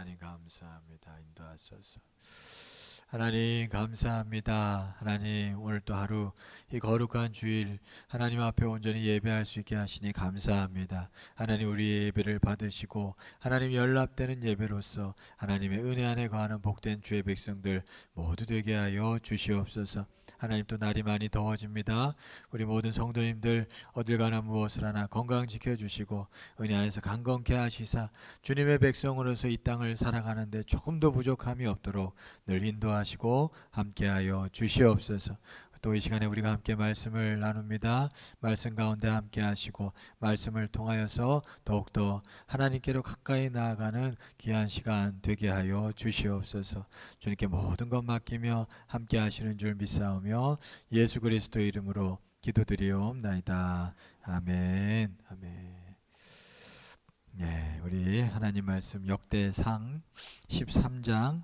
하나님 감사합니다. 인도하소서. 하나님 감사합니다. 하나님 오늘 또 하루 이 거룩한 주일 하나님 앞에 온전히 예배할 수 있게 하시니 감사합니다. 하나님 우리의 예배를 받으시고 하나님 연락되는 예배로서 하나님의 은혜 안에 거하는 복된 주의 백성들 모두 되게 하여 주시옵소서. 하나님 또 날이 많이 더워집니다. 우리 모든 성도님들 어딜 가나 무엇을 하나 건강 지켜주시고 은혜 안에서 강건케 하시사 주님의 백성으로서 이 땅을 살아가는데 조금도 부족함이 없도록 늘 인도하시고 함께하여 주시옵소서. 또 이 시간에 우리가 함께 말씀을 나눕니다. 말씀 가운데 함께 하시고 말씀을 통하여서 더욱더 하나님께로 가까이 나아가는 귀한 시간 되게 하여 주시옵소서. 주님께 모든 것 맡기며 함께 하시는 줄 믿사오며 예수 그리스도 이름으로 기도드리옵나이다. 아멘. 아멘. 네, 우리 하나님 말씀 역대상 13장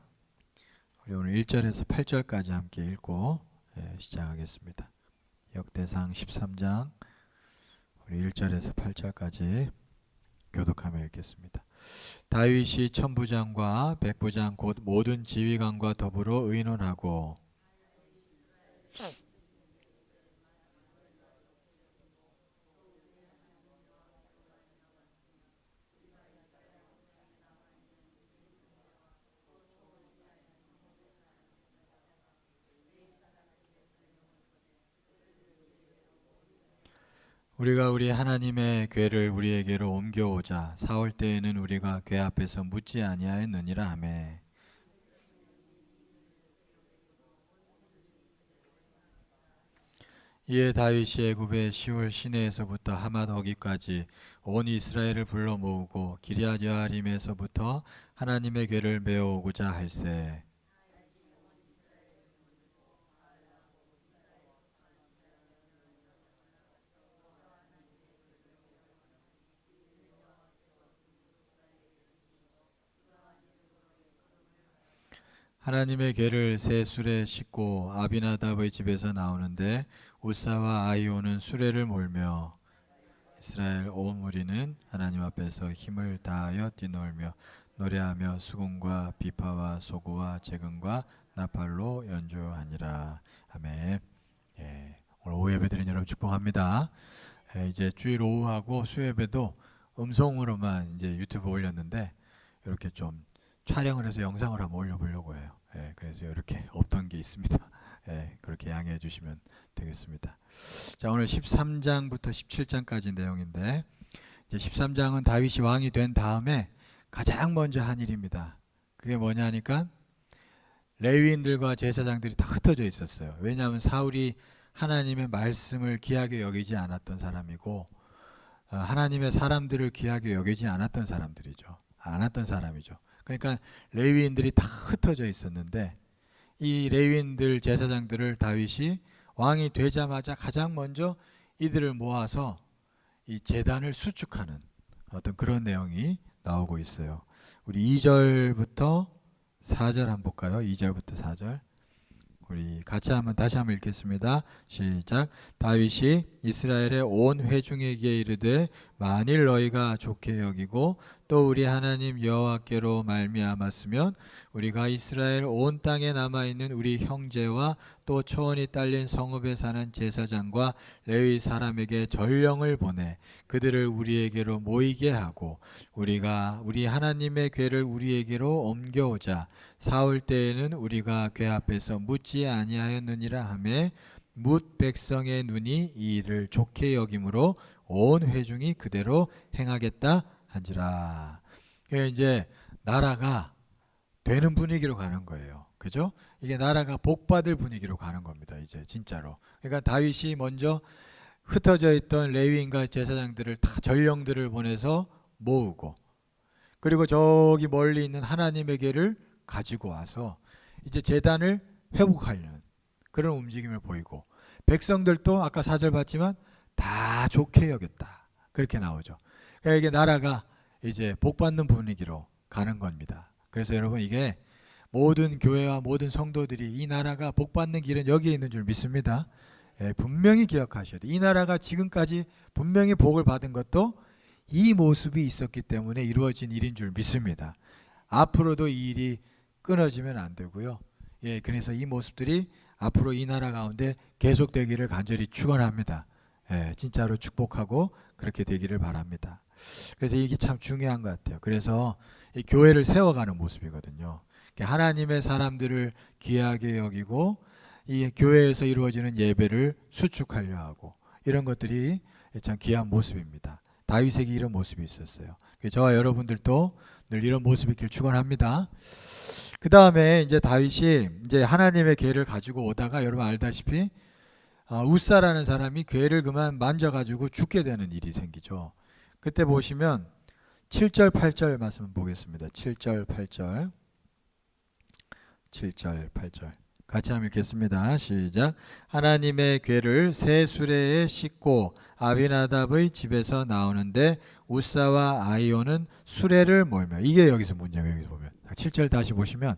우리 오늘 1절에서 8절까지 함께 읽고 시작하겠습니다. 역대상 13장 우리 1절에서 8절까지 교독하며 읽겠습니다. 다윗이 천부장과 백부장 곧 모든 지휘관과 더불어 의논하고 우리가 우리 하나님의 궤를 우리에게로 옮겨오자. 사올 때에는 우리가 궤 앞에서 묻지 아니하였느니라 하매 이에 다윗이 애굽의 시울 시내에서부터 하맛 어기까지 온 이스라엘을 불러 모으고 기럇 여아림에서부터 하나님의 궤를 메어오고자 할세. 하나님의 궤를 새 수레 싣고 아비나답의 집에서 나오는데 우사와 아이오는 수레를 몰며 이스라엘 온 무리는 하나님 앞에서 힘을 다하여 뛰놀며 노래하며 수금과 비파와 소구와 재금과 나팔로 연주하니라. 아멘. 오늘 오후 예배 드린 여러분 축복합니다. 이제 주일 오후하고 수요예배도 음성으로만 이제 유튜브 올렸는데 이렇게 좀 촬영을 해서 영상을 한번 올려보려고 해요. 그래서 이렇게 없던 게 있습니다. 그렇게 양해해 주시면 되겠습니다. 자, 오늘 13장부터 17장까지 내용인데 이제 13장은 다윗이 왕이 된 다음에 가장 먼저 한 일입니다. 그게 뭐냐 하니까 레위인들과 제사장들이 다 흩어져 있었어요. 왜냐하면 사울이 하나님의 말씀을 귀하게 여기지 않았던 사람이고 하나님의 사람들을 귀하게 여기지 않았던 사람이죠. 그러니까 레위인들이 다 흩어져 있었는데 이 레위인들 제사장들을 다윗이 왕이 되자마자 가장 먼저 이들을 모아서 이 제단을 수축하는 어떤 그런 내용이 나오고 있어요. 우리 2절부터 4절 한번 볼까요? 2절부터 4절 우리 같이 다시 한번 읽겠습니다. 시작. 다윗이 이스라엘의 온 회중에게 이르되 만일 너희가 좋게 여기고 또 우리 하나님 여호와께로 말미암았으면 우리가 이스라엘 온 땅에 남아있는 우리 형제와 또 초원이 딸린 성읍에 사는 제사장과 레위 사람에게 전령을 보내 그들을 우리에게로 모이게 하고 우리가 우리 하나님의 궤를 우리에게로 옮겨오자. 사올 때에는 우리가 궤 앞에서 묻지 아니하였느니라 하매 뭇 백성의 눈이 이 일을 좋게 여김으로 온 회중이 그대로 행하겠다 한지라. 이제 나라가 되는 분위기로 가는 거예요. 그죠? 이게 나라가 복받을 분위기로 가는 겁니다. 이제 진짜로. 그러니까 다윗이 먼저 흩어져 있던 레위인과 제사장들을 다 전령들을 보내서 모으고 그리고 저기 멀리 있는 하나님의 궤를 가지고 와서 이제 제단을 회복하려는 그런 움직임을 보이고 백성들도 아까 4절 봤지만 다 좋게 여겼다. 그렇게 나오죠. 그러니까 이게 나라가 이제 복받는 분위기로 가는 겁니다. 그래서 여러분 이게 모든 교회와 모든 성도들이 이 나라가 복받는 길은 여기에 있는 줄 믿습니다. 분명히 기억하셔야 돼요. 이 나라가 지금까지 분명히 복을 받은 것도 이 모습이 있었기 때문에 이루어진 일인 줄 믿습니다. 앞으로도 이 일이 끊어지면 안 되고요. 예, 그래서 이 모습들이 앞으로 이 나라 가운데 계속되기를 간절히 축원합니다. 예, 진짜로 축복하고 그렇게 되기를 바랍니다. 그래서 이게 참 중요한 것 같아요. 그래서 이 교회를 세워가는 모습이거든요. 하나님의 사람들을 귀하게 여기고 이 교회에서 이루어지는 예배를 수축하려 하고 이런 것들이 참 귀한 모습입니다. 다윗에게 이런 모습이 있었어요. 저와 여러분들도 늘 이런 모습이 있길 축원합니다. 그 다음에 이제 다윗이 이제 하나님의 궤를 가지고 오다가 여러분 알다시피 웃사라는 사람이 궤를 그만 만져가지고 죽게 되는 일이 생기죠. 그때 보시면 7절 8절 말씀 보겠습니다. 7절 8절 7절 8절 같이 한번 읽겠습니다. 시작. 하나님의 궤를 새 수레에 싣고 아비나답의 집에서 나오는데 웃사와 아이오는 수레를 몰며, 이게 여기서 문제예요. 여기서 보면 7절 다시 보시면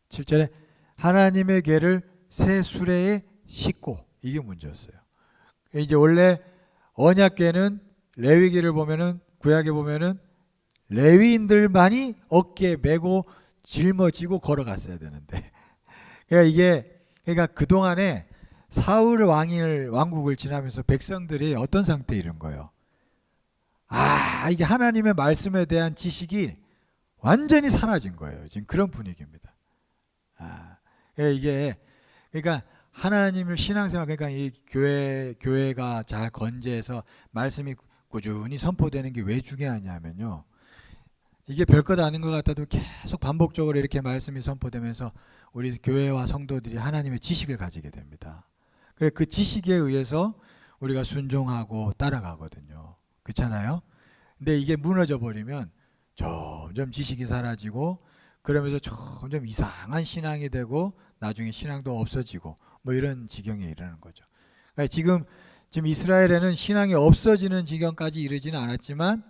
7절에 하나님의 궤를 새 수레에 싣고, 이게 문제였어요. 이제 원래 언약궤는 레위기를 보면은, 구약에 보면은 레위인들만이 어깨에 메고 짊어지고 걸어갔어야 되는데, 그러니까 그동안에 사울 왕국을 지나면서 백성들이 어떤 상태에 이른 거예요. 이게 하나님의 말씀에 대한 지식이 완전히 사라진 거예요. 지금 그런 분위기입니다. 이게 그러니까 하나님을 신앙생활, 그러니까 이 교회가 잘 건재해서 말씀이 꾸준히 선포되는 게 왜 중요하냐면요. 이게 별것 아닌 것 같아도 계속 반복적으로 이렇게 말씀이 선포되면서 우리 교회와 성도들이 하나님의 지식을 가지게 됩니다. 그래, 그 지식에 의해서 우리가 순종하고 따라가거든요. 그렇잖아요? 근데 이게 무너져 버리면 점점 지식이 사라지고 그러면서 점점 이상한 신앙이 되고 나중에 신앙도 없어지고 뭐 이런 지경에 이르는 거죠. 그러니까 지금 이스라엘에는 신앙이 없어지는 지경까지 이르지는 않았지만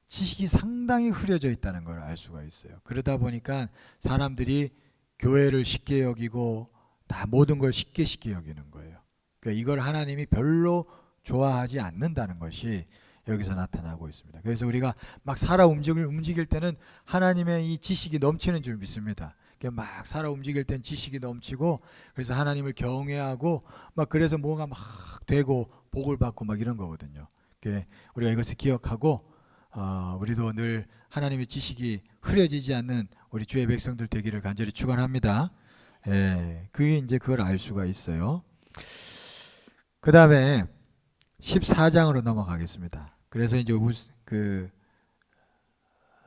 지식이 상당히 흐려져 있다는 걸 알 수가 있어요. 그러다 보니까 사람들이 교회를 쉽게 여기고 다 모든 걸 쉽게 여기는 거예요. 그러니까 이걸 하나님이 별로 좋아하지 않는다는 것이 여기서 나타나고 있습니다. 그래서 우리가 막 살아 움직일 때는 하나님의 이 지식이 넘치는 줄 믿습니다. 막 살아 움직일 땐 지식이 넘치고, 그래서 하나님을 경외하고 막 그래서 뭔가 막 되고 복을 받고 막 이런 거거든요. 우리가 이것을 기억하고 우리도 늘 하나님의 지식이 흐려지지 않는 우리 주의 백성들 되기를 간절히 축원합니다. 그게 이제 그걸 알 수가 있어요. 그 다음에 14장으로 넘어가겠습니다. 그래서 이제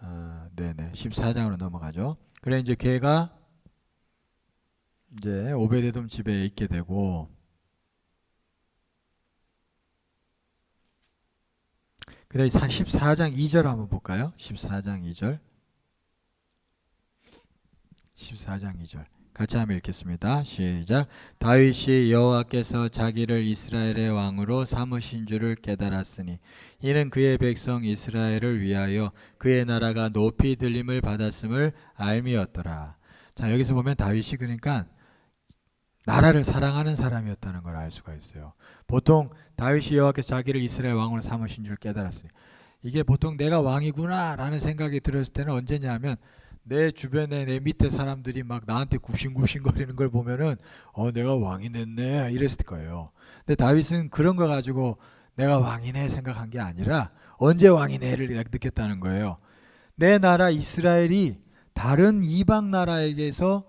14장으로 넘어가죠. 그래 이제 걔가 이제 오베데돔 집에 있게 되고, 그다음 14장 2절 한번 볼까요? 14장 2절. 14장 2절. 같이 한번 읽겠습니다. 시작. 다윗이 여호와께서 자기를 이스라엘의 왕으로 삼으신 줄을 깨달았으니 이는 그의 백성 이스라엘을 위하여 그의 나라가 높이 들림을 받았음을 알미였더라. 자, 여기서 보면 다윗이 그러니까 나라를 사랑하는 사람이었다는 걸 알 수가 있어요. 보통 다윗이 여호와께서 자기를 이스라엘 왕으로 삼으신 줄 깨달았으니, 이게 보통 내가 왕이구나 라는 생각이 들었을 때는 언제냐면 내 주변에 내 밑에 사람들이 막 나한테 굽신굽신 거리는 걸 보면은 내가 왕이 됐네 이랬을 거예요. 근데 다윗은 그런 거 가지고 내가 왕이네 생각한 게 아니라 언제 왕이네를 느꼈다는 거예요. 내 나라 이스라엘이 다른 이방 나라에게서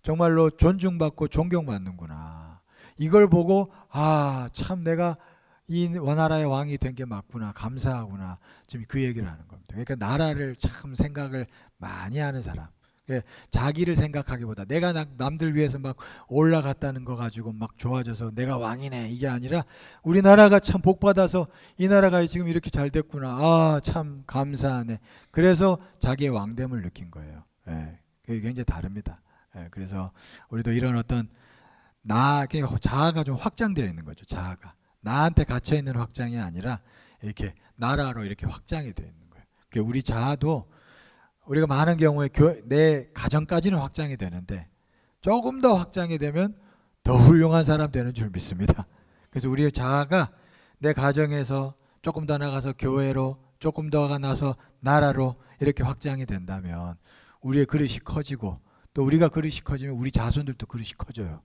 정말로 존중받고 존경받는구나. 이걸 보고 참 내가 이 나라의 왕이 된 게 맞구나, 감사하구나. 지금 그 얘기를 하는 겁니다. 그러니까 나라를 참 생각을 많이 하는 사람. 자기를 생각하기보다 내가 남들 위해서 막 올라갔다는 거 가지고 막 좋아져서 내가 왕이네 이게 아니라 우리나라가 참 복받아서 이 나라가 지금 이렇게 잘 됐구나. 참 감사하네. 그래서 자기의 왕됨을 느낀 거예요. 그게 굉장히 다릅니다. 그래서 우리도 이런 어떤 자아가 좀 확장되어 있는 거죠. 자아가 나한테 갇혀 있는 확장이 아니라 이렇게 나라로 이렇게 확장이 되어 있는 거예요. 우리 자아도 우리가 많은 경우에 내 가정까지는 확장이 되는데 조금 더 확장이 되면 더 훌륭한 사람 되는 줄 믿습니다. 그래서 우리의 자아가 내 가정에서 조금 더 나가서 교회로 조금 더가 나서 나라로 이렇게 확장이 된다면 우리의 그릇이 커지고 또 우리가 그릇이 커지면 우리 자손들도 그릇이 커져요.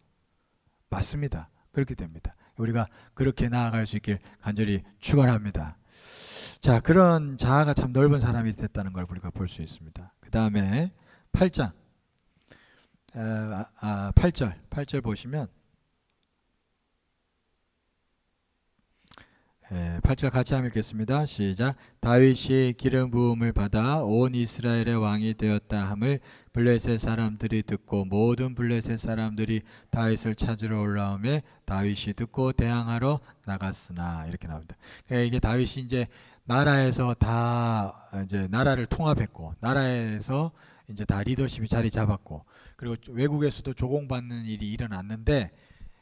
맞습니다. 그렇게 됩니다. 우리가 그렇게 나아갈 수 있길 간절히 축원합니다. 자, 그런 자아가 참 넓은 사람이 됐다는 걸 우리가 볼 수 있습니다. 그 다음에 8장 8절 보시면 8절 같이 한번 읽겠습니다. 시작. 다윗이 기름 부음을 받아 온 이스라엘의 왕이 되었다 함을 블레셋 사람들이 듣고 모든 블레셋 사람들이 다윗을 찾으러 올라오매 다윗이 듣고 대항하러 나갔으나 이렇게 나옵니다. 그러니까 이게 다윗이 이제 나라에서 다 이제 나라를 통합했고 나라에서 이제 다 리더십이 자리 잡았고 그리고 외국에서도 조공받는 일이 일어났는데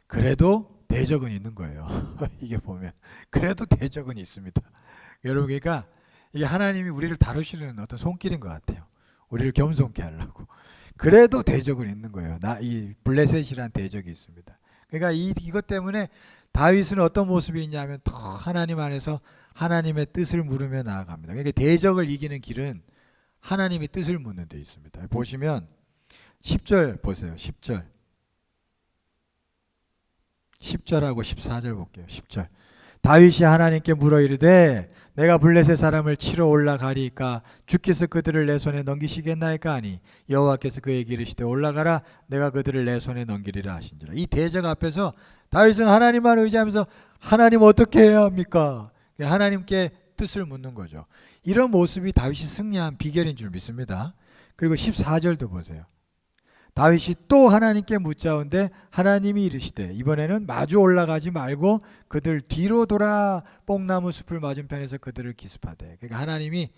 그래도 대적은 있는 거예요. 이게 보면 그래도 대적은 있습니다. 여러분 그러니까 이게 하나님이 우리를 다루시는 어떤 손길인 것 같아요. 우리를 겸손케 하려고. 그래도 대적은 있는 거예요. 이 블레셋이란 대적이 있습니다. 그러니까 이것 때문에 다윗은 어떤 모습이 있냐면 더 하나님 안에서 하나님의 뜻을 물으며 나아갑니다. 그러니까 대적을 이기는 길은 하나님의 뜻을 묻는 데 있습니다. 보시면 10절 보세요. 10절하고 14절 볼게요. 10절. 다윗이 하나님께 물어 이르되 내가 블레셋 사람을 치러 올라가리까 주께서 그들을 내 손에 넘기시겠나이까 하니 여호와께서 그에게 이르시되 올라가라 내가 그들을 내 손에 넘기리라 하신지라. 이 대적 앞에서 다윗은 하나님만 의지하면서 하나님 어떻게 해야 합니까? 하나님께 뜻을 묻는 거죠. 이런 모습이 다윗이 승리한 비결인 줄 믿습니다. 그리고 14절도 보세요. 다윗이 또 하나님께 묻자온데 하나님이 이르시되 이번에는 마주 올라가지 말고 그들 뒤로 돌아 뽕나무 숲을 맞은편에서 그들을 기습하되. 그러니까 하나님이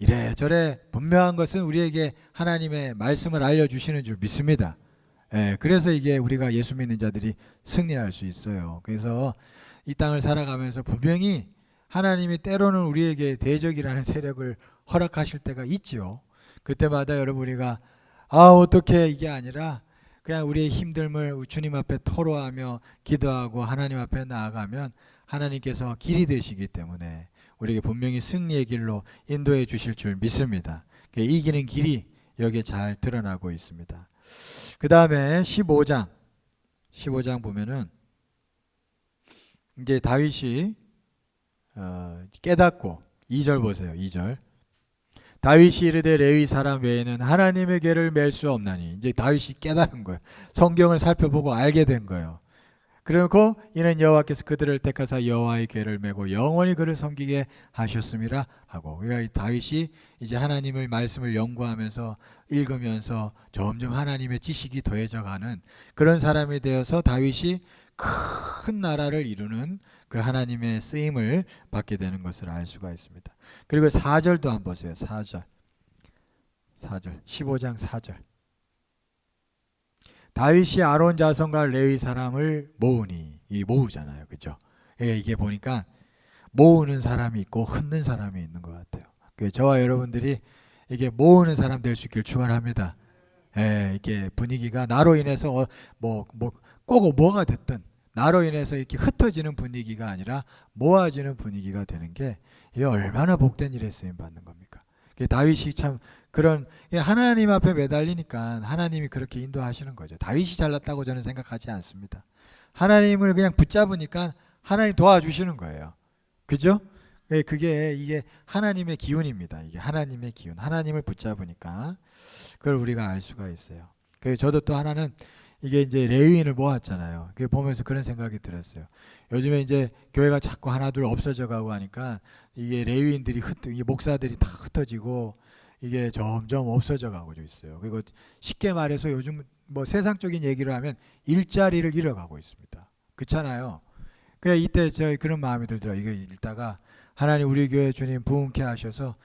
이래저래 분명한 것은 우리에게 하나님의 말씀을 알려주시는 줄 믿습니다. 그래서 이게 우리가 예수 믿는 자들이 승리할 수 있어요. 그래서 이 땅을 살아가면서 분명히 하나님이 때로는 우리에게 대적이라는 세력을 허락하실 때가 있지요. 그때마다 여러분 우리가 어떻게 이게 아니라 그냥 우리의 힘듦을 주님 앞에 토로하며 기도하고 하나님 앞에 나아가면 하나님께서 길이 되시기 때문에 우리에게 분명히 승리의 길로 인도해 주실 줄 믿습니다. 이기는 길이 여기에 잘 드러나고 있습니다. 그 다음에 15장 보면은 이제 다윗이 깨닫고 2절 보세요. 2절. 다윗이 이르되 레위 사람 외에는 하나님의 궤를 맬 수 없나니. 이제 다윗이 깨달은 거예요. 성경을 살펴보고 알게 된 거예요. 그리고 이는 여호와께서 그들을 택하사 여호와의 궤를 메고 영원히 그를 섬기게 하셨음이라 하고. 그러니까 다윗이 이제 하나님의 말씀을 연구하면서 읽으면서 점점 하나님의 지식이 더해져가는 그런 사람이 되어서 다윗이 큰 나라를 이루는 그 하나님의 쓰임을 받게 되는 것을 알 수가 있습니다. 그리고 4절도 한번 보세요. 4절 15장 4절. 다윗이 아론 자손과 레위 사람을 모으니. 이 모으잖아요. 그죠? 이게 보니까 모으는 사람이 있고 흩는 사람이 있는 것 같아요. 저와 여러분들이 이게 모으는 사람 될 수 있길 축원합니다. 이게 분위기가 나로 인해서 꼭 뭐가 됐든 나로 인해서 이렇게 흩어지는 분위기가 아니라 모아지는 분위기가 되는 게 이게 얼마나 복된 일에 쓰임 받는 겁니까? 다윗이 참 그런 하나님 앞에 매달리니까 하나님이 그렇게 인도하시는 거죠. 다윗이 잘났다고 저는 생각하지 않습니다. 하나님을 그냥 붙잡으니까 하나님 도와주시는 거예요. 그죠? 이게 하나님의 기운입니다. 이게 하나님의 기운. 하나님을 붙잡으니까 그걸 우리가 알 수가 있어요. 그래서 저도 또 하나는 이게 이제 레위인을 모았잖아요. 그게 보면서 그런 생각이 들었어요. 요즘에 이제 교회가 자꾸 하나둘 없어져 가고 하니까 이게 레위인들이 이게 목사들이 다 흩어지고 이게 점점 없어져 가고 있어요. 그리고 쉽게 말해서 요즘 세상적인 얘기를 하면 일자리를 잃어가고 있습니다. 그렇잖아요. 그래 이때 제가 그런 마음이 들더라고요. 이거 읽다가 하나님 우리 교회 주님 부흥케 하셔서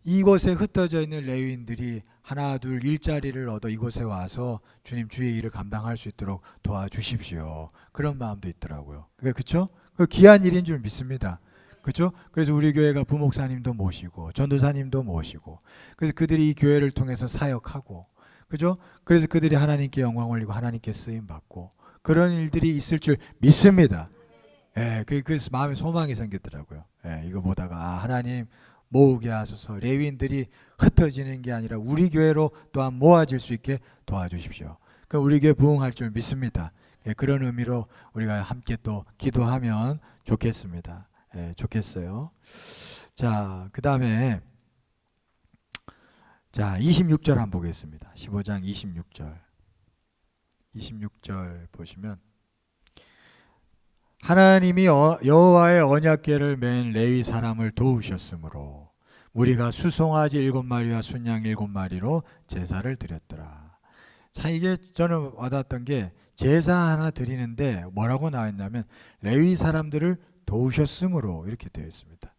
이곳에 흩어져 있는 레위인들이 하나 둘 일자리를 얻어 이곳에 와서 주님 주의 일을 감당할 수 있도록 도와주십시오. 그런 마음도 있더라고요. 그렇죠? 그 귀한 일인 줄 믿습니다. 그렇죠? 그래서 우리 교회가 부목사님도 모시고 전도사님도 모시고 그래서 그들이 이 교회를 통해서 사역하고 그죠? 그래서 그들이 하나님께 영광 올리고 하나님께 쓰임 받고 그런 일들이 있을 줄 믿습니다. 예, 그래서 마음에 소망이 생겼더라고요. 예, 이거 보다가 하나님 모으게 하소서. 레위인들이 흩어지는 게 아니라 우리 교회로 또한 모아질 수 있게 도와주십시오. 그 우리 교회 부흥할 줄 믿습니다. 예, 그런 의미로 우리가 함께 또 기도하면 좋겠습니다. 예, 좋겠어요. 자, 그 다음에 자 26절 한번 보겠습니다. 15장 26절. 26절 보시면 하나님이 여호와의 언약궤를 맨 레위 사람을 도우셨으므로 무리가 수송아지 7마리와 순양 7마리로 제사를 드렸더라. 자, 이게 저는 와닿았던 게 제사 하나 드리는데 뭐라고 나와 있냐면 레위 사람들을 도우셨으므로 이렇게 되어 있습니다.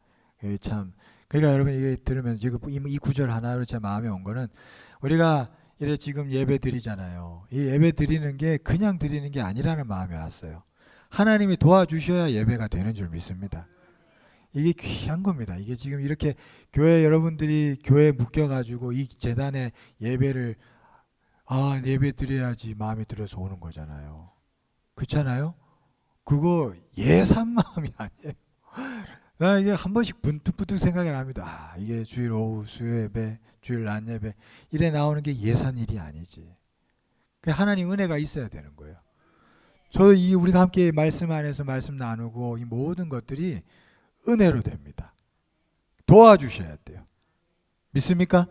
참, 그러니까 여러분 이게 들으면서 지금 이 구절 하나로 제 마음에 온 거는 우리가 이래 지금 예배 드리잖아요. 이 예배 드리는 게 그냥 드리는 게 아니라는 마음이 왔어요. 하나님이 도와주셔야 예배가 되는 줄 믿습니다. 이게 귀한 겁니다. 이게 지금 이렇게 교회 여러분들이 교회에 묶여가지고 이 재단에 예배를 예배 드려야지 마음이 들어서 오는 거잖아요. 그렇잖아요? 그거 예산 마음이 아니에요. 나 이게 한 번씩 문득문득 생각이 납니다. 이게 주일 오후 수요 예배, 주일 낮 예배 이래 나오는 게 예산 일이 아니지. 하나님 은혜가 있어야 되는 거예요. 저도 우리가 함께 말씀 안에서 말씀 나누고 이 모든 것들이 은혜로 됩니다. 도와주셔야 돼요. 믿습니까?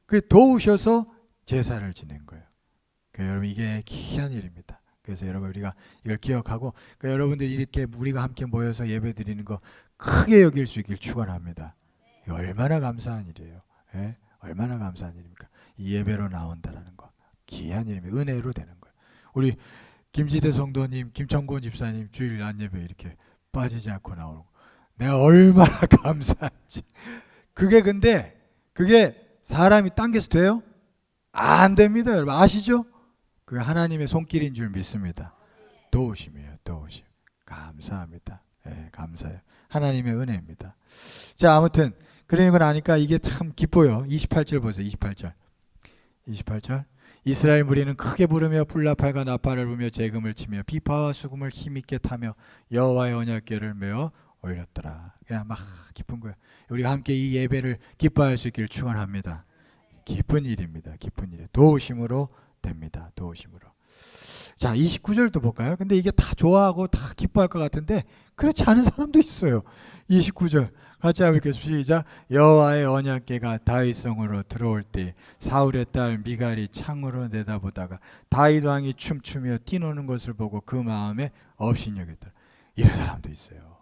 그 도우셔서 제사를 지낸 거예요. 여러분 이게 귀한 일입니다. 그래서 여러분 우리가 이걸 기억하고 여러분들이 이렇게 우리가 함께 모여서 예배 드리는 거 크게 여길 수 있길 축원합니다. 얼마나 감사한 일이에요. 예? 얼마나 감사한 일입니까? 이 예배로 나온다라는 거 귀한 일입니다. 은혜로 되는 거예요. 우리 김지대 성도님, 김청곤 집사님 주일 낮 예배 이렇게 빠지지 않고 나오는 거 내가 얼마나 감사한지. 근데 그게 사람이 당겨서 돼요? 안 됩니다. 여러분 아시죠? 그 하나님의 손길인 줄 믿습니다. 도우심이에요. 도우심. 감사합니다. 예, 감사해요. 하나님의 은혜입니다. 자, 아무튼 그러는 건 아니까 이게 참 기뻐요. 28절 보세요. 28절. 이스라엘 무리는 크게 부르며 불나팔과 나팔을 불며 재금을 치며 비파와 수금을 힘있게 타며 여호와의 언약궤를 메어 올렸더라. 그냥 막 기쁜 거예요. 우리가 함께 이 예배를 기뻐할 수 있기를 축원합니다. 기쁜 일입니다. 기쁜 일. 도우심으로 됩니다. 도우심으로. 자, 29절도 볼까요? 근데 이게 다 좋아하고 다 기뻐할 것 같은데 그렇지 않은 사람도 있어요. 29절 같이 한번 읽겠습니다. 시작. 여호와의 언약궤가 다윗성으로 들어올 때 사울의 딸 미갈이 창으로 내다보다가 다윗 왕이 춤추며 뛰노는 것을 보고 그 마음에 업신여겼더라. 이런 사람도 있어요.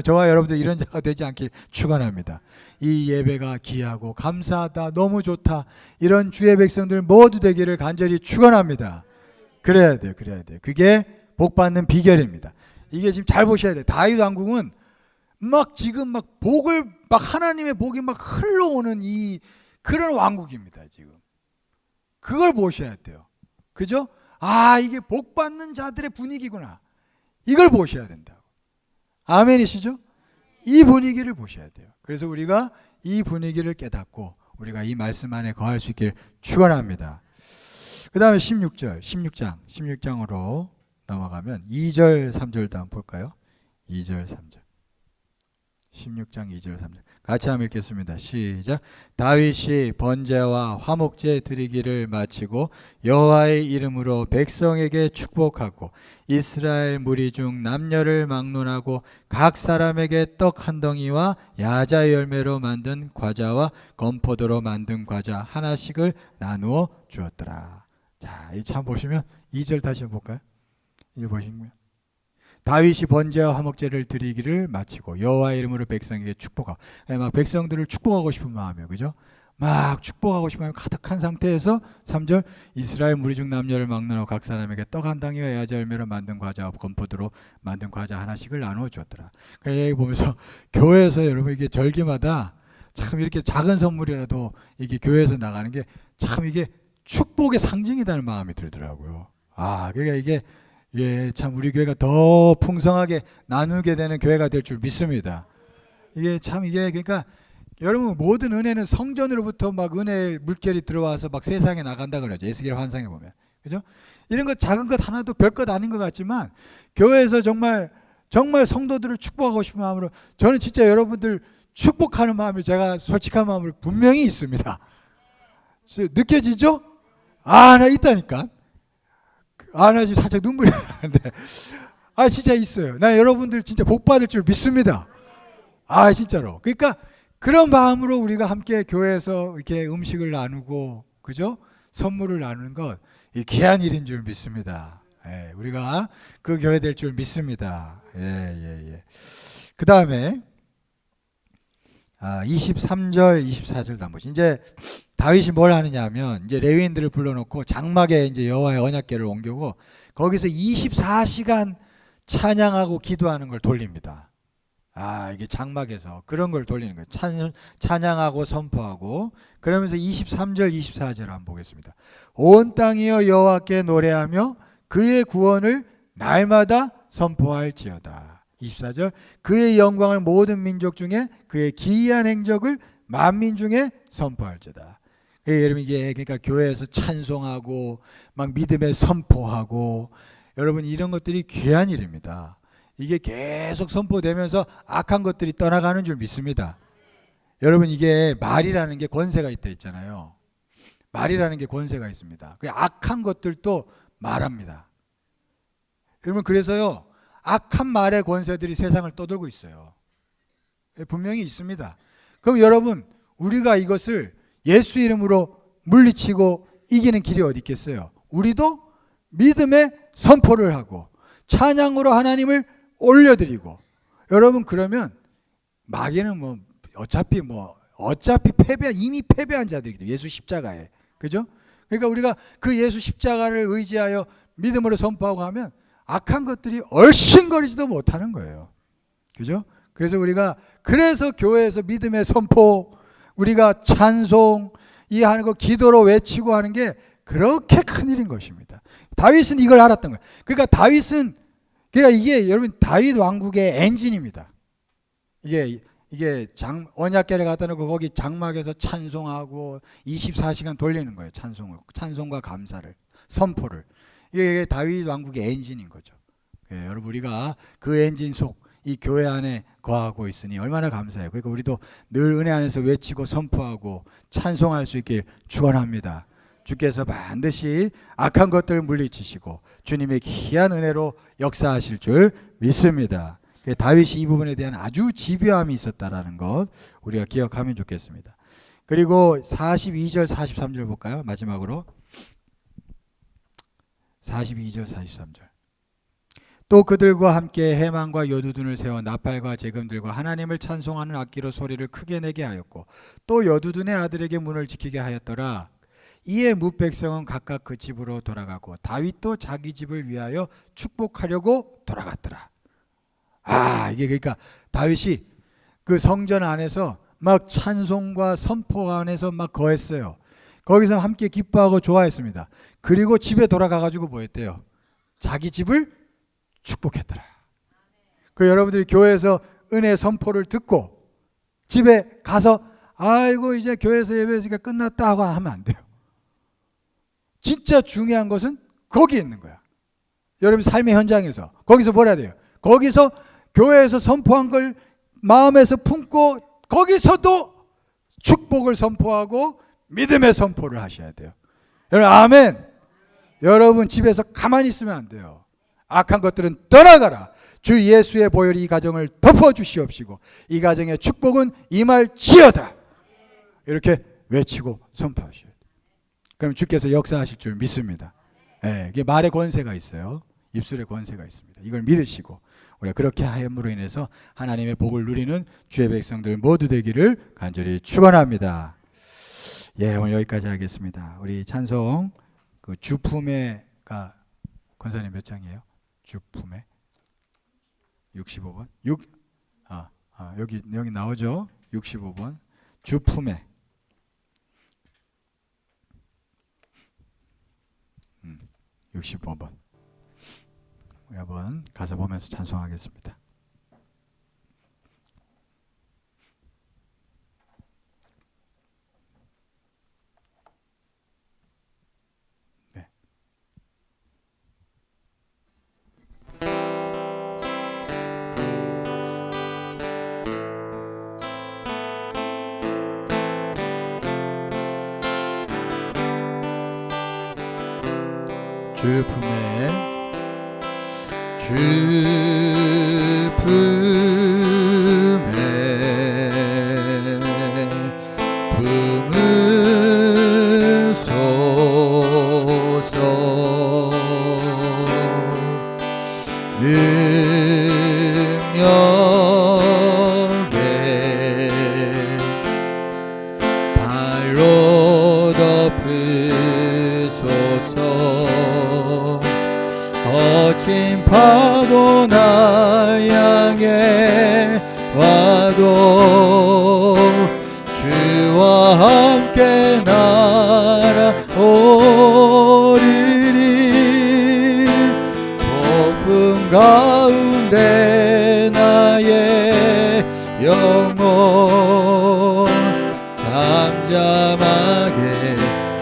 저와 여러분들 이런 자가 되지 않길 축원합니다. 이 예배가 귀하고 감사하다, 너무 좋다, 이런 주의 백성들 모두 되기를 간절히 축원합니다. 그래야 돼요. 그게 복 받는 비결입니다. 이게 지금 잘 보셔야 돼요. 다윗 왕궁은 지금 복을 하나님의 복이 흘러오는 그런 왕국입니다. 지금 그걸 보셔야 돼요. 그죠? 이게 복 받는 자들의 분위기구나. 이걸 보셔야 된다고. 아멘이시죠? 이 분위기를 보셔야 돼요. 그래서 우리가 이 분위기를 깨닫고 우리가 이 말씀 안에 거할 수 있길 축원합니다. 그 다음에 16장으로 넘어가면 2절 3절도 한번 볼까요? 2절 3절. 16장 2절 3절 같이 한번 읽겠습니다. 시작. 다윗이 번제와 화목제 드리기를 마치고 여호와의 이름으로 백성에게 축복하고 이스라엘 무리 중 남녀를 막론하고 각 사람에게 떡 한 덩이와 야자 열매로 만든 과자와 건포도로 만든 과자 하나씩을 나누어 주었더라. 자, 이 참 보시면 2절 다시 한번 볼까요? 2절 보시면 다윗이 번제와 화목제를 드리기를 마치고 여호와의 이름으로 백성에게 축복하고 백성들을 축복하고 싶은 마음이에요. 그죠? 막 축복하고 싶은 마음이 가득한 상태에서 3절 이스라엘 무리 중 남녀를 막론하고 각 사람에게 떡 한 덩이와 야자 열매로 만든 과자와 건포도로 만든 과자 하나씩을 나누어 주었더라. 여기 보면서 교회에서 여러분 이게 절기마다 참 이렇게 작은 선물이라도 이게 교회에서 나가는 게 참 이게 축복의 상징이라는 마음이 들더라고요. 그러니까 이게 참 우리 교회가 더 풍성하게 나누게 되는 교회가 될 줄 믿습니다. 이게 그러니까 여러분 모든 은혜는 성전으로부터 은혜 물결이 들어와서 세상에 나간다 그러죠. 에스겔 환상에 보면. 그죠? 이런 것 작은 것 하나도 별것 아닌 것 같지만 교회에서 정말 정말 성도들을 축복하고 싶은 마음으로 저는 진짜 여러분들 축복하는 마음이 제가 솔직한 마음으로 분명히 있습니다. 느껴지죠? 나 있다니까. 나 지금 살짝 눈물이 나는데. 진짜 있어요. 나 여러분들 진짜 복 받을 줄 믿습니다. 진짜로. 그러니까 그런 마음으로 우리가 함께 교회에서 이렇게 음식을 나누고, 그죠? 선물을 나누는 것, 이 귀한 일인 줄 믿습니다. 우리가 그 교회 될 줄 믿습니다. 그 다음에 23절, 24절 나머지. 이제 다윗이 뭘 하느냐면 이제 레위인들을 불러놓고 장막에 이제 여호와의 언약궤를 옮기고 거기서 24시간 찬양하고 기도하는 걸 돌립니다. 이게 장막에서 그런 걸 돌리는 거예요. 찬양하고 선포하고. 그러면서 23절, 24절 한번 보겠습니다. 온 땅이여 여호와께 노래하며 그의 구원을 날마다 선포할지어다. 24절 그의 영광을 모든 민족 중에 그의 기이한 행적을 만민 중에 선포할지어다. 여러분 이게 그러니까 교회에서 찬송하고 막 믿음의 선포하고 여러분 이런 것들이 귀한 일입니다. 이게 계속 선포되면서 악한 것들이 떠나가는 줄 믿습니다. 여러분 이게 말이라는 게 권세가 있다 했잖아요. 말이라는 게 권세가 있습니다. 그 악한 것들도 말합니다. 여러분 그래서요 악한 말의 권세들이 세상을 떠돌고 있어요. 분명히 있습니다. 그럼 여러분 우리가 이것을 예수 이름으로 물리치고 이기는 길이 어디 있겠어요? 우리도 믿음의 선포를 하고 찬양으로 하나님을 올려드리고. 여러분 그러면 마귀는 어차피 이미 패배한 자들이기 예수 십자가에. 그죠? 그러니까 우리가 그 예수 십자가를 의지하여 믿음으로 선포하고 하면 악한 것들이 얼씬거리지도 못하는 거예요. 그죠? 그래서 우리가 교회에서 믿음의 선포, 우리가 찬송 이 하는 거 기도로 외치고 하는 게 그렇게 큰 일인 것입니다. 다윗은 이걸 알았던 거예요. 그러니까 이게 여러분 다윗 왕국의 엔진입니다. 이게 언약궤를 갖다 놓고 거기 장막에서 찬송하고 24시간 돌리는 거예요. 찬송과 감사를, 선포를. 이게 다윗 왕국의 엔진인 거죠. 여러분 우리가 그 엔진 속 이 교회 안에 거하고 있으니 얼마나 감사해요. 그러니까 우리도 늘 은혜 안에서 외치고 선포하고 찬송할 수 있길 축원합니다. 주께서 반드시 악한 것들을 물리치시고 주님의 귀한 은혜로 역사하실 줄 믿습니다. 다윗이 이 부분에 대한 아주 집요함이 있었다라는 것 우리가 기억하면 좋겠습니다. 그리고 42절 43절 볼까요? 마지막으로 42절 43절 또 그들과 함께 해망과 여두둔을 세워 나팔과 재금들과 하나님을 찬송하는 악기로 소리를 크게 내게 하였고 또 여두둔의 아들에게 문을 지키게 하였더라. 이에 뭇백성은 각각 그 집으로 돌아가고 다윗도 자기 집을 위하여 축복하려고 돌아갔더라. 이게 그러니까 다윗이 그 성전 안에서 막 찬송과 선포 안에서 막 거했어요. 거기서 함께 기뻐하고 좋아했습니다. 그리고 집에 돌아가 가지고 뭐 했대요? 자기 집을 축복했더라. 여러분들이 교회에서 은혜 선포를 듣고 집에 가서 이제 교회에서 예배했으니까 끝났다 하고 하면 안 돼요. 진짜 중요한 것은 거기에 있는 거야. 여러분 삶의 현장에서 거기서 뭘 해야 돼요? 거기서 교회에서 선포한 걸 마음에서 품고 거기서도 축복을 선포하고 믿음의 선포를 하셔야 돼요. 여러분 아멘. 여러분 집에서 가만히 있으면 안 돼요. 악한 것들은 떠나가라. 주 예수의 보혈이 이 가정을 덮어주시옵시고 이 가정의 축복은 임할지어다. 이렇게 외치고 선포하셔야 돼요. 그럼 주께서 역사하실 줄 믿습니다. 이게 말의 권세가 있어요. 입술의 권세가 있습니다. 이걸 믿으시고 우리가 그렇게 하임으로 인해서 하나님의 복을 누리는 주의 백성들 모두 되기를 간절히 축원합니다. 오늘 여기까지 하겠습니다. 우리 찬송 그 주품에가 권사님 몇 장이에요? 주품에 65번. 여기 나오죠? 65번. 주품에 65번. 우리 한번 가사 보면서 찬송하겠습니다. 주 품에 주 품에 품으소서 능력에 발로 덮으소서 거친 파도 나 향해 와도 주와 함께 날아오리리 폭풍 가운데 나의 영혼 잠잠하게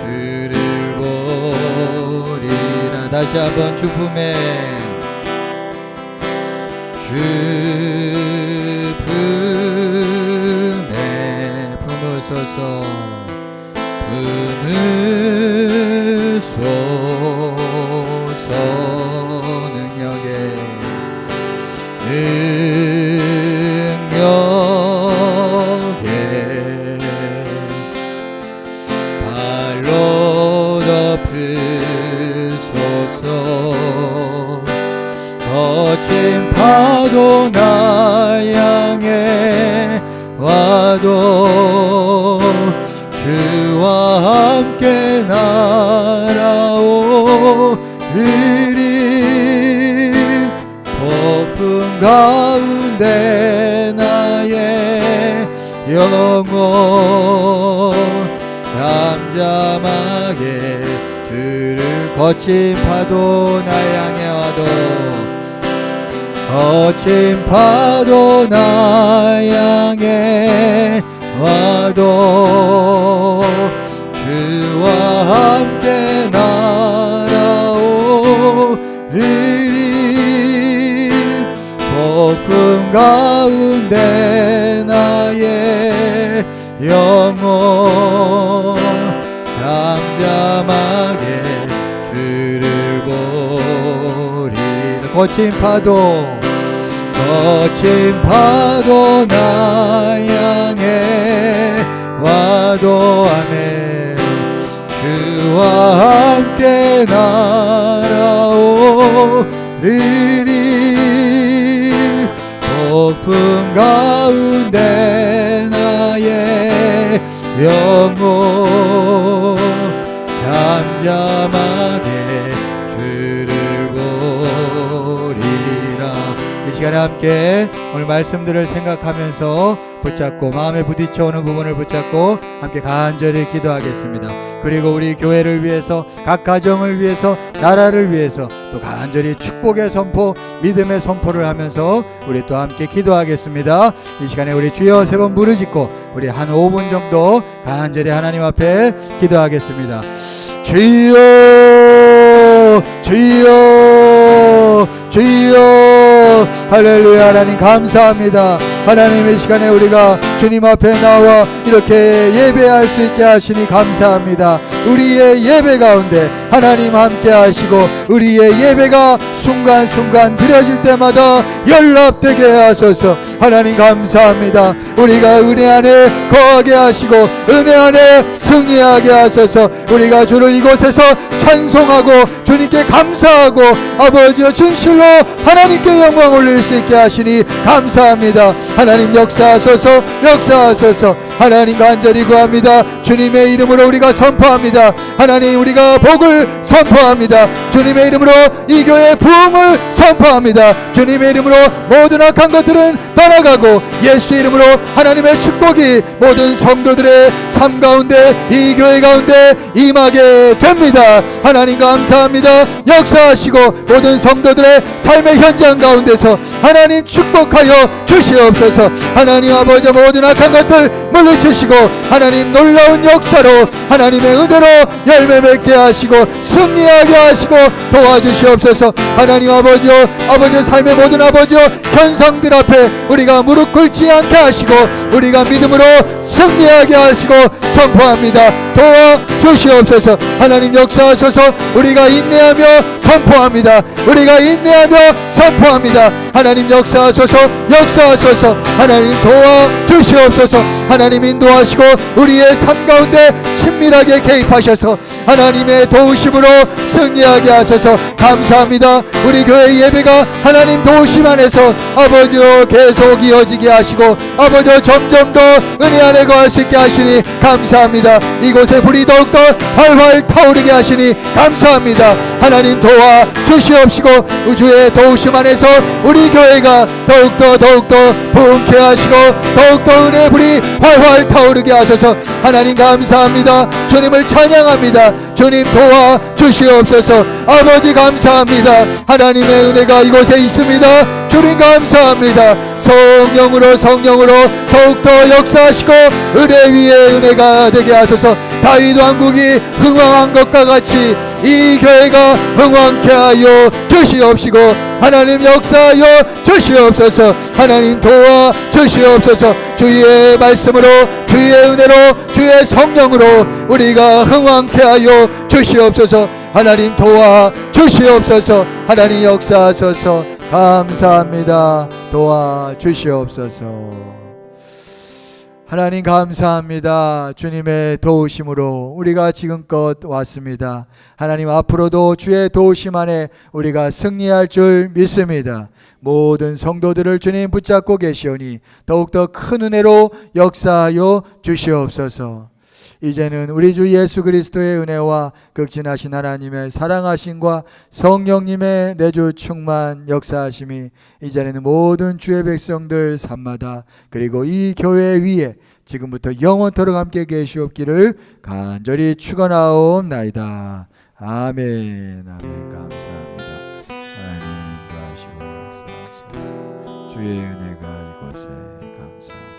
주를 보리라. 다시 한번 주 품에 주 품에 품으소서 품으소서 능력에 발로 덮으소서 거친 파도 나 향해 와도 주와 함께 날아오리리 폭풍 가운데 나의 영혼 잠잠하게 주를 거친 파도 나 향해 와도 거친 파도 나 향해 와도 주와 함께 날아오리리 폭풍 가운데 나의 영혼 잠잠하게 주를 보리라. 거친 파도 나 향해 와도 아멘 주와 함께 날아오리리 폭풍 가운데 나의 영혼 잠잠하게 주를 보리라. 이 시간에 함께 오늘 말씀들을 생각하면서 붙잡고 마음에 부딪혀오는 부분을 붙잡고 함께 간절히 기도하겠습니다. 그리고 우리 교회를 위해서 각 가정을 위해서 나라를 위해서 또 간절히 축복의 선포 믿음의 선포를 하면서 우리 또 함께 기도하겠습니다. 이 시간에 우리 주여 세 번 부르짖고 우리 한 5분 정도 간절히 하나님 앞에 기도하겠습니다. 주여 주여 주여 할렐루야. 하나님 감사합니다. 하나님의 시간에 우리가 주님 앞에 나와 이렇게 예배할 수 있게 하시니 감사합니다. 우리의 예배 가운데 하나님 함께 하시고 우리의 예배가 순간순간 드려질 때마다 연락되게 하소서. 하나님 감사합니다. 우리가 은혜 안에 거하게 하시고 은혜 안에 승리하게 하소서. 우리가 주를 이곳에서 찬송하고 주님께 감사하고 아버지여 진실로 하나님께 영광 올릴 수 있게 하시니 감사합니다. 하나님 역사하소서 역사하소서. 하나님 간절히 구합니다. 주님의 이름으로 우리가 선포합니다. 하나님 우리가 복을 선포합니다. 주님의 이름으로 이 교회의 부흥을 선포합니다. 주님의 이름으로 모든 악한 것들은 떠나가고 예수의 이름으로 하나님의 축복이 모든 성도들의 삶 가운데 이 교회 가운데 임하게 됩니다. 하나님 감사합니다. 역사하시고 모든 성도들의 삶의 현장 가운데서 하나님 축복하여 주시옵소서. 하나님 아버지 모든 모든 악한 것들 물리치시고 하나님 놀라운 역사로 하나님의 은혜로 열매 맺게 하시고 승리하게 하시고 도와주시옵소서. 하나님 아버지여, 아버지의 삶의 모든 아버지여 현상들 앞에 우리가 무릎 꿇지 않게 하시고 우리가 믿음으로 승리하게 하시고 선포합니다. 도와주시옵소서. 하나님 역사하소서. 우리가 인내하며 선포합니다. 우리가 인내하며 선포합니다. 하나님 역사하소서. 역사하소서. 하나님 도와주시옵소서. 하나님 인도하시고 우리의 삶 가운데 친밀하게 개입하셔서 하나님의 도우심으로 승리하게 하소서. 감사합니다. 우리 교회 예배가 하나님 도우심 안에서 아버지여 계속 이어지게 하시고 아버지여 점점 더 은혜 안에 거할 수 있게 하시니 감사합니다. 이곳에 불이 더욱더 활활 타오르게 하시니 감사합니다. 하나님 도와 주시옵시고 우주의 도우심 안에서 우리 교회가 더욱더 부흥케 하시고 더욱더 은혜의 불이 활활 타오르게 하소서. 하나님 감사합니다. 주님을 찬양합니다. 주님 도와 주시옵소서. 아버지 감사합니다. 하나님의 은혜가 이곳에 있습니다. 주님 감사합니다. 성령으로 더욱더 역사하시고 은혜 위에 은혜가 되게 하소서. 다윗 왕국이 흥왕한 것과 같이 이 교회가 흥왕케 하여 주시옵시고 하나님 역사하여 주시옵소서. 하나님 도와 주시옵소서. 주의 말씀으로 주의 은혜로 주의 성령으로 우리가 흥왕케 하여 주시옵소서. 하나님 도와 주시옵소서. 하나님 역사하소서. 감사합니다. 도와 주시옵소서. 하나님 감사합니다. 주님의 도우심으로 우리가 지금껏 왔습니다. 하나님 앞으로도 주의 도우심 안에 우리가 승리할 줄 믿습니다. 모든 성도들을 주님 붙잡고 계시오니 더욱더 큰 은혜로 역사하여 주시옵소서. 이제는 우리 주 예수 그리스도의 은혜와 극진하신 하나님의 사랑하심과 성령님의 내주 충만 역사하심이 이제는 모든 주의 백성들 삶마다 그리고 이 교회 위에 지금부터 영원토록 함께 계시옵기를 간절히 축원하옵나이다. 아멘. 아멘. 감사합니다. 하나님 인도하시고 역사하소서. 주의 은혜가 이곳에 감사합니다.